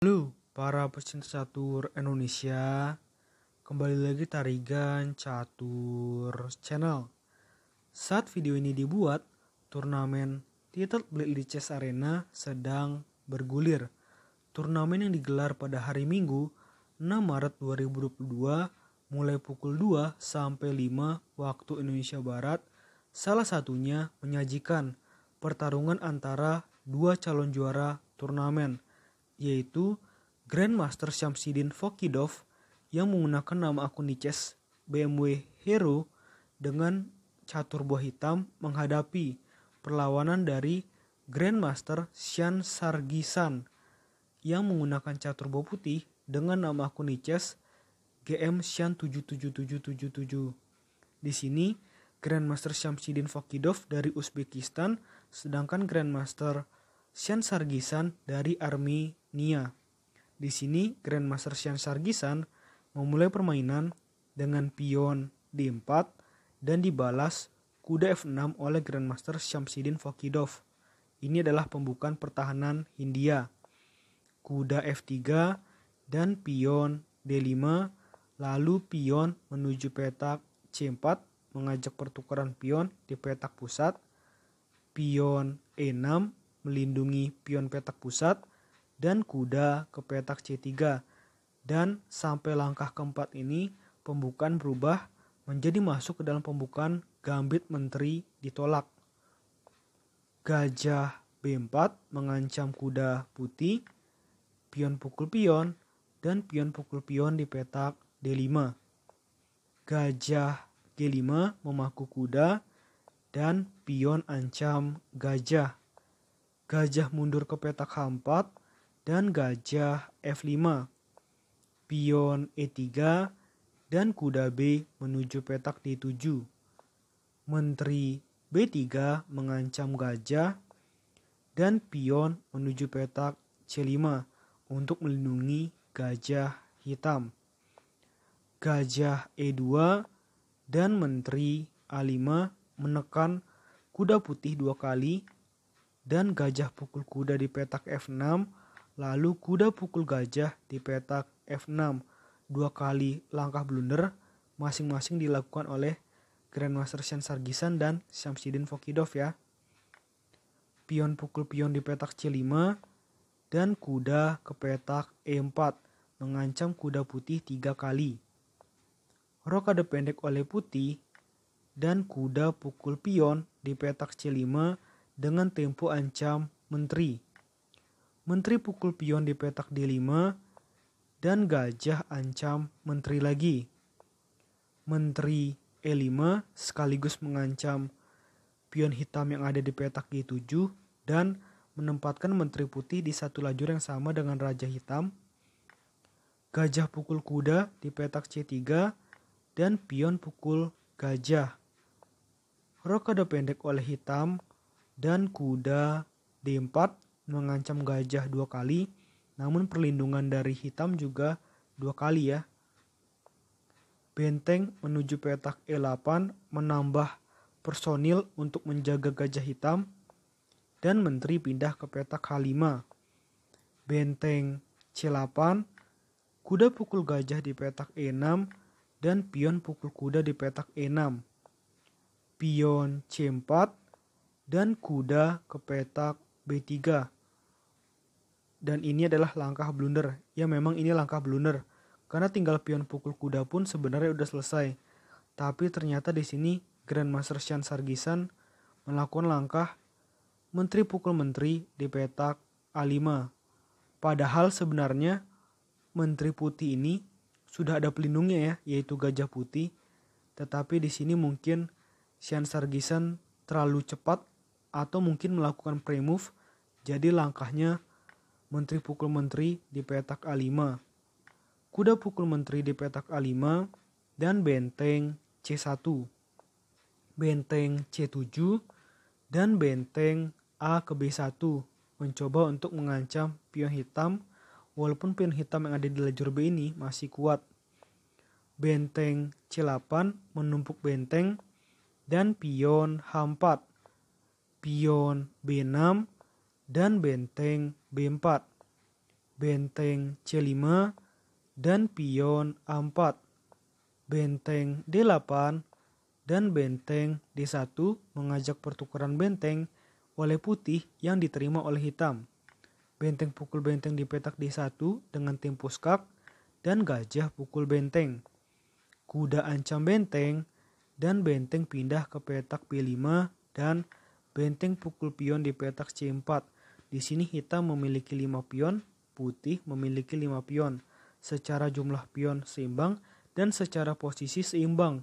Halo para pecinta catur Indonesia, kembali lagi Tarigan Catur Channel. Saat video ini dibuat, turnamen Tilted Blade Chess Arena sedang bergulir. Turnamen yang digelar pada hari Minggu 6 Maret 2022 mulai pukul 2 sampai 5 waktu Indonesia Barat, salah satunya menyajikan pertarungan antara dua calon juara turnamen, yaitu Grandmaster Shamsidin Fokidov yang menggunakan nama akun di chess BMW Hero dengan catur buah hitam menghadapi perlawanan dari Grandmaster Shan Sargisan yang menggunakan catur buah putih dengan nama akun di chess GM Shan 77777. Di sini Grandmaster Shamsidin Fokidov dari Uzbekistan, sedangkan Grandmaster Shan Sargisan dari Armenia. Di sini Grandmaster Shan Sargisan memulai permainan dengan pion D4 dan dibalas kuda F6 oleh Grandmaster Shamsidin Fokidov. Ini adalah pembukaan pertahanan Hindia. Kuda F3 dan pion D5, lalu pion menuju petak C4 mengajak pertukaran pion di petak pusat. Pion E6 melindungi pion petak pusat dan kuda ke petak C3. Dan sampai langkah keempat ini pembukaan berubah menjadi masuk ke dalam pembukaan gambit menteri ditolak. Gajah B4 mengancam kuda putih, pion pukul pion, dan pion pukul pion di petak D5. Gajah G5 memaku kuda dan pion ancam gajah. Gajah mundur ke petak H4 dan gajah F5. Pion E3 dan kuda B menuju petak D7. Menteri B3 mengancam gajah dan pion menuju petak C5 untuk melindungi gajah hitam. Gajah E2 dan menteri A5 menekan kuda putih 2 kali dan gajah pukul kuda di petak F6, lalu kuda pukul gajah di petak F6. 2 kali langkah blunder masing-masing dilakukan oleh Grandmaster Shan Sargisan dan Shamsidin Fokidov ya. Pion pukul pion di petak C5 dan kuda ke petak E4 mengancam kuda putih 3 kali. Rokade pendek oleh putih dan kuda pukul pion di petak C5 dengan tempo ancam menteri. Menteri pukul pion di petak D5 dan gajah ancam menteri lagi. Menteri E5 sekaligus mengancam pion hitam yang ada di petak G7 dan menempatkan menteri putih di satu lajur yang sama dengan raja hitam. Gajah pukul kuda di petak C3 dan pion pukul gajah. Rokade pendek oleh hitam dan kuda D4 mengancam gajah 2 kali, namun perlindungan dari hitam juga 2 kali ya. Benteng menuju petak E8 menambah personil untuk menjaga gajah hitam dan menteri pindah ke petak H5. Benteng C8, kuda pukul gajah di petak E6 dan pion pukul kuda di petak E6. Pion C4 dan kuda ke petak B3. Dan ini adalah langkah blunder. Ya memang ini langkah blunder. Karena tinggal pion pukul kuda pun sebenarnya udah selesai. Tapi ternyata di sini Grandmaster Shan Sargisan melakukan langkah menteri pukul menteri di petak A5. Padahal sebenarnya menteri putih ini sudah ada pelindungnya ya, yaitu gajah putih. Tetapi di sini mungkin Shan Sargisan terlalu cepat atau mungkin melakukan pre-move. Jadi langkahnya menteri pukul menteri di petak A5. Kuda pukul menteri di petak A5 dan benteng C1. Benteng C7 dan benteng A ke B1 mencoba untuk mengancam pion hitam, walaupun pion hitam yang ada di lajur B ini masih kuat. Benteng C8 menumpuk benteng dan pion H4. Pion B6 dan benteng B4. benteng C5, dan pion A4. Benteng D8 dan benteng D1 mengajak pertukaran benteng oleh putih yang diterima oleh hitam. Benteng pukul benteng di petak D1 dengan tempo skak dan gajah pukul benteng. Kuda ancam benteng dan benteng pindah ke petak B5 dan benteng pukul pion di petak C4. Di sini hitam memiliki 5 pion, putih memiliki 5 pion. Secara jumlah pion seimbang dan secara posisi seimbang.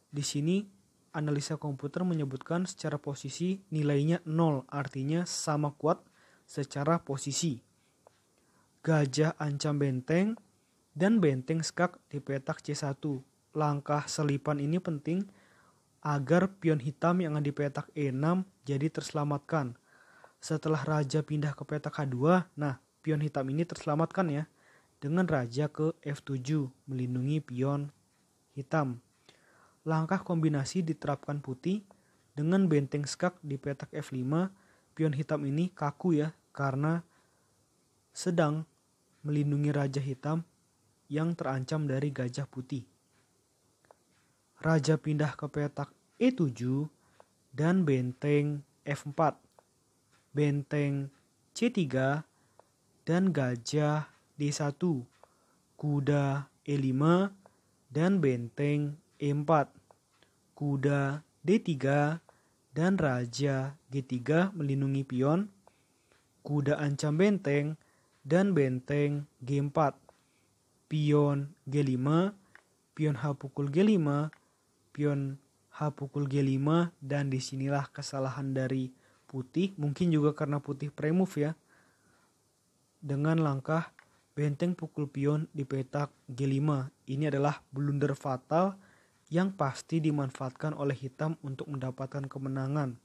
Di sini analisa komputer menyebutkan secara posisi nilainya 0, artinya sama kuat secara posisi. Gajah ancam benteng dan benteng skak di petak C1. Langkah selipan ini penting agar pion hitam yang ada di petak E6 jadi terselamatkan. Setelah raja pindah ke petak H2, nah pion hitam ini terselamatkan ya, dengan raja ke F7 melindungi pion hitam. Langkah kombinasi diterapkan putih dengan benteng skak di petak F5. Pion hitam ini kaku ya karena sedang melindungi raja hitam yang terancam dari gajah putih. Raja pindah ke petak E7 dan benteng F4. Benteng C3 dan gajah D1, kuda E5 dan benteng E4, kuda D3 dan raja G3 melindungi pion, kuda ancam benteng dan benteng G4, pion G5, pion H pukul G5, pion H pukul G5, dan disinilah kesalahan dari putih, mungkin juga karena putih pre-move ya, dengan langkah benteng pukul pion di petak G5. Ini adalah blunder fatal yang pasti dimanfaatkan oleh hitam untuk mendapatkan kemenangan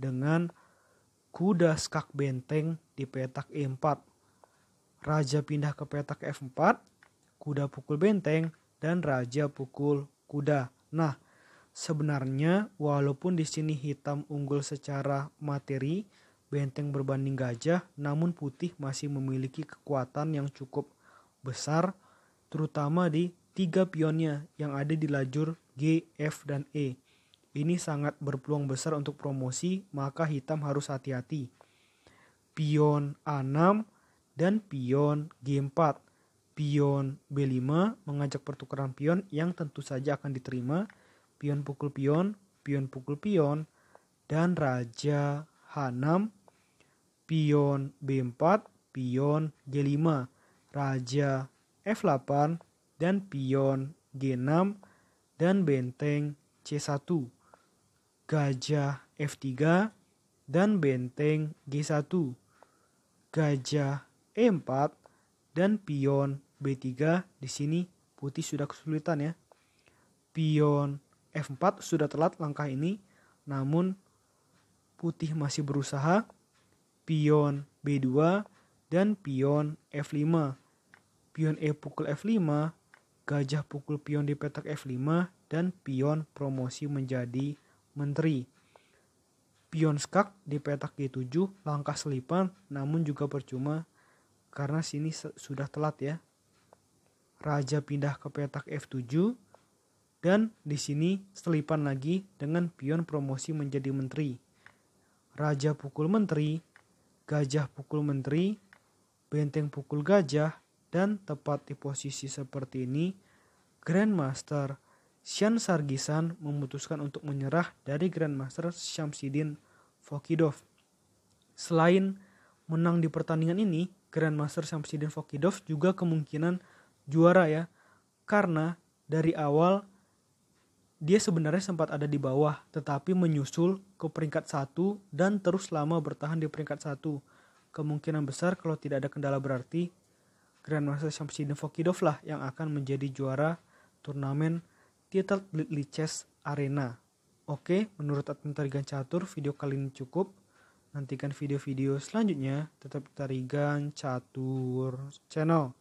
dengan kuda skak benteng di petak E4. Raja pindah ke petak F4, kuda pukul benteng, dan raja pukul kuda. Nah, sebenarnya walaupun di sini hitam unggul secara materi, benteng berbanding gajah, namun putih masih memiliki kekuatan yang cukup besar, terutama di 3 pionnya yang ada di lajur G, F, dan E. Ini sangat berpeluang besar untuk promosi, maka hitam harus hati-hati. Pion A6 dan pion G4. Pion B5 mengajak pertukaran pion yang tentu saja akan diterima. Pion pukul pion, dan raja H6. Pion B4, pion G5, raja F8, dan pion G6, dan benteng C1, gajah F3, dan benteng G1, gajah E4, dan pion B3. Di sini putih sudah kesulitan ya. Pion F4 sudah telat langkah ini, namun putih masih berusaha. Pion B2 dan pion F5. Pion E pukul F5, gajah pukul pion di petak F5, dan pion promosi menjadi menteri. Pion skak di petak G7, langkah selipan namun juga percuma karena sini sudah telat ya. Raja pindah ke petak F7 dan di sini selipan lagi dengan pion promosi menjadi menteri. Raja pukul menteri, gajah pukul menteri, benteng pukul gajah, dan tepat di posisi seperti ini, Grandmaster Shan Sargisan memutuskan untuk menyerah dari Grandmaster Shamsiddin Fokidov. Selain menang di pertandingan ini, Grandmaster Shamsiddin Fokidov juga kemungkinan juara ya, karena dari awal dia sebenarnya sempat ada di bawah, tetapi menyusul ke peringkat 1 dan terus lama bertahan di peringkat 1. Kemungkinan besar kalau tidak ada kendala berarti Grandmaster Shamsiddin Fokidov lah yang akan menjadi juara turnamen Titled Blitz Chess Arena. Oke, menurut admin Tarigan Catur, video kali ini cukup. Nantikan video-video selanjutnya. Tetap Tarigan Catur Channel.